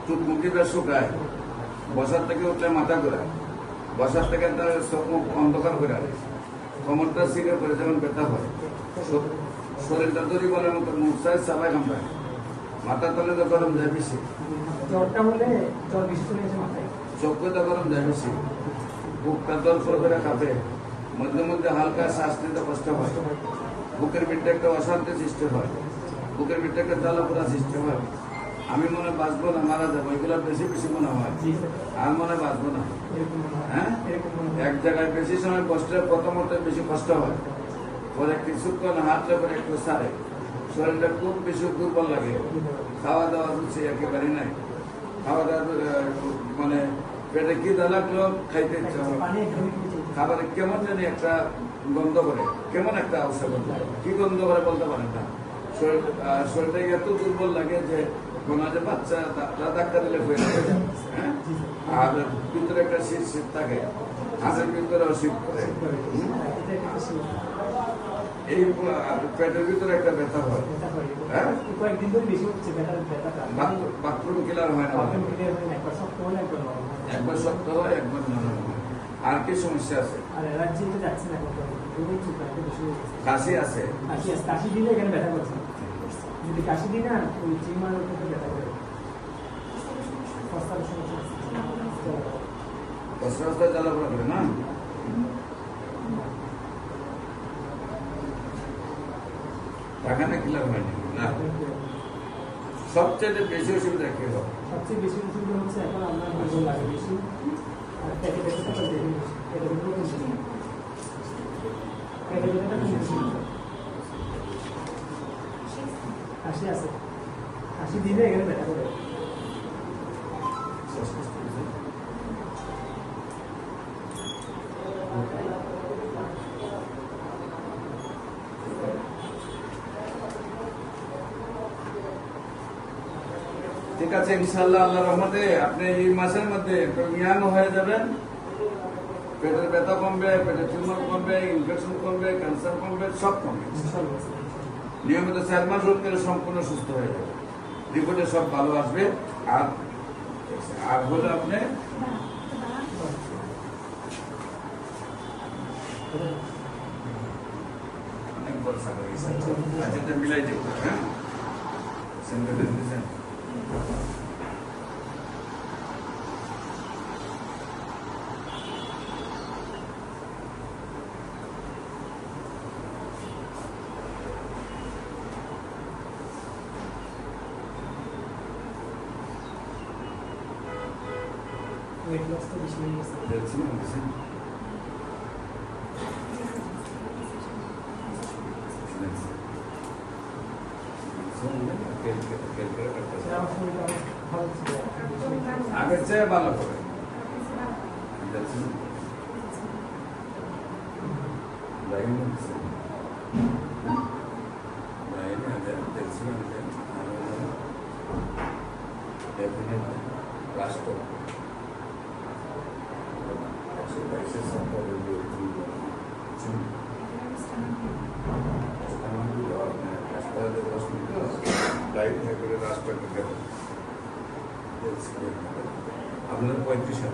চোখ মুখিটা শুকায়, বসার থেকে উঠলে মাথা ঘোরায়, বসার থেকে তার চোখ মুখ অন্ধকার করে, কোমরটা সিঁড়ে পরে যেমন ব্যথা হয়, শরীরটা দড়ি বলার মতো মুখ চায় সাবাই কামড়ায়, মাথা তলে তো গরম যায় বেশি, জ্বরটা হলে জ্বর বেশি চলে গেছে মাথায়, চোখে তো গরম যায় বেশি, বুকটা দল করে কাঁপে, মধ্যে মধ্যে হালকা শ্বাস নিতে কষ্ট হয়, বুকের ভিতরে একটা অশান্তি সৃষ্টি হয়, বুকের ভিতরে একটা জ্বালাপোড়া সৃষ্টি হয়। আমি মনে বাঁচবো না, মারা যাবো, এগুলো বেশি বেশি মনে হয়, আর মনে বাঁচবো না। হ্যাঁ, এক জায়গায় বেশি সময় বসলে প্রথমত বেশি কষ্ট হয়, পরে কিছুক্ষণ হাঁটলে পরে একটু সারে, শরীরটা খুব বেশি দুর্বল লাগে, খাওয়া দাওয়া রুচি একেবারেই নাই, খাওয়া দাওয়া মানে পেটে কি লাগলো খাইতে ইচ্ছা হয়, খাবারে কেমন জানি একটা গন্ধ করে, কেমন একটা অবস্থা করতে কি গন্ধ করে বলতে পারেন না, শরীরটা এত দুর্বল লাগে যে মনে হয় যে বাচ্চা ধাক্কা দিলে হয়ে যাবে। হ্যাঁ, আর ভিতরে একটা শীত শীত থাকে, হাতের ভিতরেও শীত করে, এই পেটের ভিতরে একটা ব্যথা হয়। হ্যাঁ, বাথরুম ক্লিয়ার হয় না, একবার শক্ত হয় একবার নরম হয়। আর কি সমস্যা আছে? কাশি আছে, কাশি দিলে এখানে ব্যথা করছে, যদি কাশি দিই না ওই চিমার ব্যথা করে, রাস্তায় জ্বালাপোড়া করে না। এখানে ক্লিয়ার হয়নি না। সবচেয়ে বেশি অসুবিধা কি হয়? সবচেয়ে বেশি অসুবিধা হচ্ছে এখন আপনার ওজন লাগে বেশি, আর পেটে ব্যথাটা কাশি আছে, কাশি দিলে এখানে ব্যথা করে। ঠিক আছে, ইনশাআল্লাহ আল্লাহর রহমতে আপনি এই মাসের মধ্যে ইয়াং হয়ে যাবেন, পেটের ব্যথা কমবে, পেটের টিউমার কমবে, ইনফেকশন কমবে, ক্যান্সার কমবে, সব কমবে। নিয়মিত 4 মাস রোধ করে সম্পূর্ণ সুস্থ হয়ে যাবে, রিপোর্টে সব ভালো আসবে। আর আর হলে আপনি অনেক বর্ষা হয়ে গেছে, আচ্ছা মিলাই দেব। হ্যাঁ, ওয়েট লস তো বেশি হয়ে গেছে। আগের চেয়ে ভালো করে রাষ্ট্র আপনার 35 সাল